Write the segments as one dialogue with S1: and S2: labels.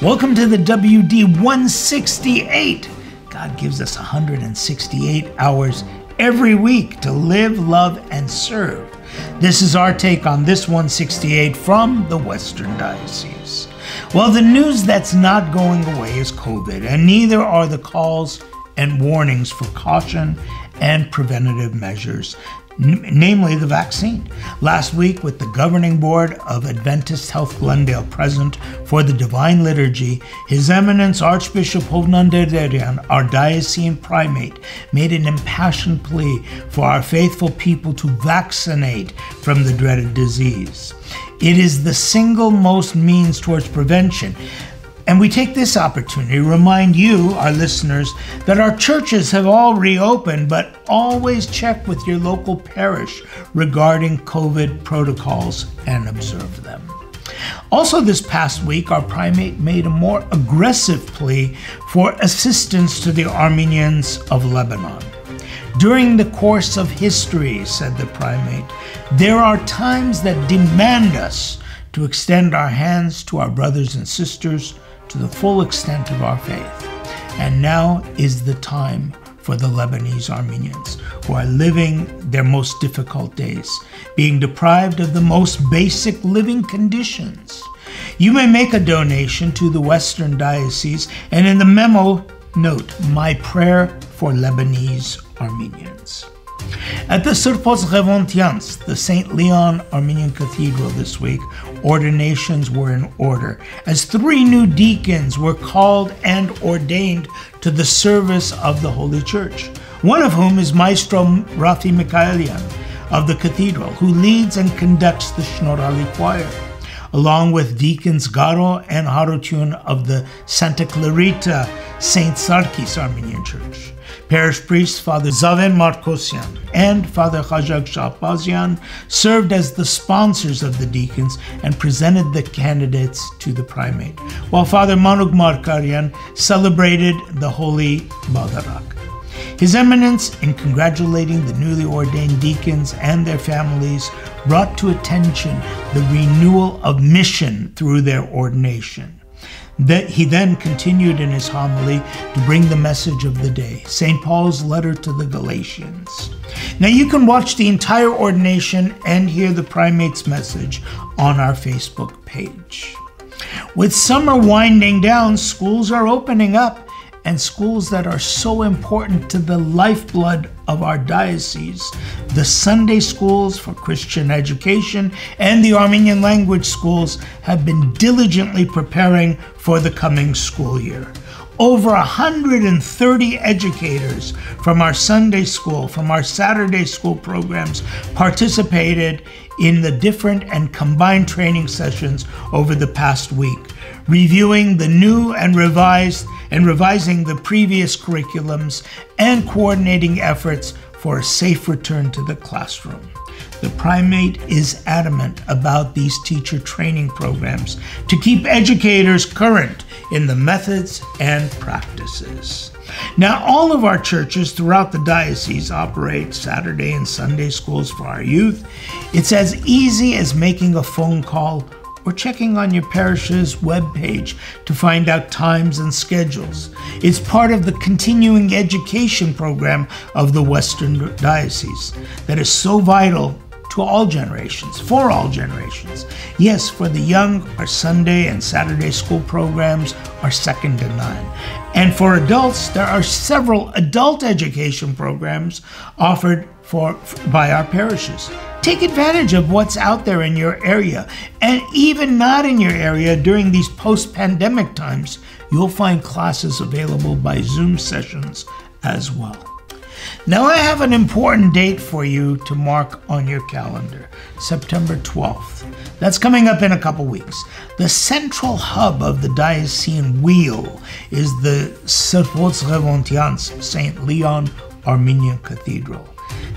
S1: Welcome to the WD168. God gives us 168 hours every week to live, love, and serve. This is our take on this 168 from the Western Diocese. Well, the news that's not going away is COVID, and neither are the calls and warnings for caution and preventative measures, namely the vaccine. Last week, with the Governing Board of Adventist Health Glendale present for the Divine Liturgy, His Eminence Archbishop Hovnanderian, our diocesan primate, made an impassioned plea for our faithful people to vaccinate from the dreaded disease. It is the single most means towards prevention. And we take this opportunity to remind you, our listeners, that our churches have all reopened, but always check with your local parish regarding COVID protocols and observe them. Also this past week, our primate made a more aggressive plea for assistance to the Armenians of Lebanon. During the course of history, said the primate, there are times that demand us to extend our hands to our brothers and sisters to the full extent of our faith. And now is the time for the Lebanese Armenians, who are living their most difficult days, being deprived of the most basic living conditions. You may make a donation to the Western Diocese, and in the memo, note, my prayer for Lebanese Armenians. At the Sirpos Remontians, the St. Leon Armenian Cathedral this week, ordinations were in order, as 3 new deacons were called and ordained to the service of the Holy Church, one of whom is Maestro Rafi Mikhaelian of the Cathedral, who leads and conducts the Shnorali Choir, along with Deacons Garo and Harutun of the Santa Clarita St. Sarkis Armenian Church. Parish priest Father Zaven Markosian and Father Khajak Shahbazian served as the sponsors of the deacons and presented the candidates to the primate, while Father Manuk Markarian celebrated the Holy Badarak. His Eminence, in congratulating the newly ordained deacons and their families, brought to attention the renewal of mission through their ordination. He then continued in his homily to bring the message of the day, St. Paul's letter to the Galatians. Now you can watch the entire ordination and hear the primate's message on our Facebook page. With summer winding down, schools are opening up, and schools that are so important to the lifeblood of our diocese, the Sunday schools for Christian education and the Armenian language schools, have been diligently preparing for the coming school year. Over 130 educators from our Sunday school, from our Saturday school programs participated in the different and combined training sessions over the past week, reviewing the new and revising the previous curriculums and coordinating efforts for a safe return to the classroom. The primate is adamant about these teacher training programs to keep educators current in the methods and practices. Now, all of our churches throughout the diocese operate Saturday and Sunday schools for our youth. It's as easy as making a phone call or checking on your parish's webpage to find out times and schedules. It's part of the continuing education program of the Western Diocese that is so vital to all generations, for all generations. Yes, for the young, our Sunday and Saturday school programs are second to none. And for adults, there are several adult education programs offered by our parishes. Take advantage of what's out there in your area, and even not in your area during these post-pandemic times, you'll find classes available by Zoom sessions as well. Now I have an important date for you to mark on your calendar, September 12th. That's coming up in a couple weeks. The central hub of the diocesan wheel is the Sirpos Remontians St. Leon Armenian Cathedral.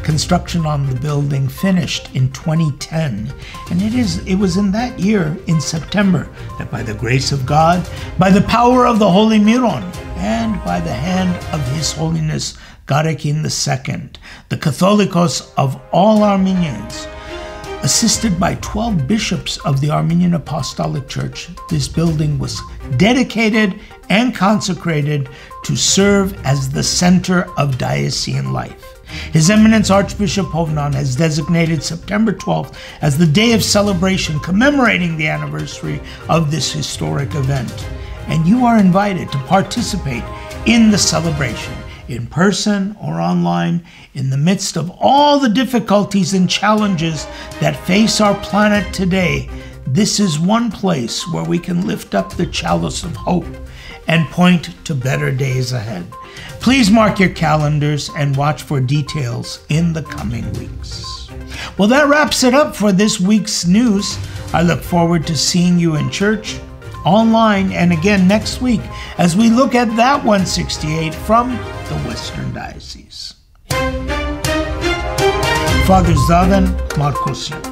S1: Construction on the building finished in 2010, and it was in that year, in September, that by the grace of God, by the power of the Holy Miron, and by the hand of His Holiness Garekin II, the Catholicos of all Armenians, Assisted by 12 bishops of the Armenian Apostolic Church, this building was dedicated and consecrated to serve as the center of diocesan life. His Eminence Archbishop Hovnan has designated September 12th as the day of celebration commemorating the anniversary of this historic event. And you are invited to participate in the celebration, in person or online, in the midst of all the difficulties and challenges that face our planet today. This is one place where we can lift up the chalice of hope and point to better days ahead. Please mark your calendars and watch for details in the coming weeks. Well, that wraps it up for this week's news. I look forward to seeing you in church, online, and again next week as we look at that 168 from the Western Diocese. Father Vazken Movsesian.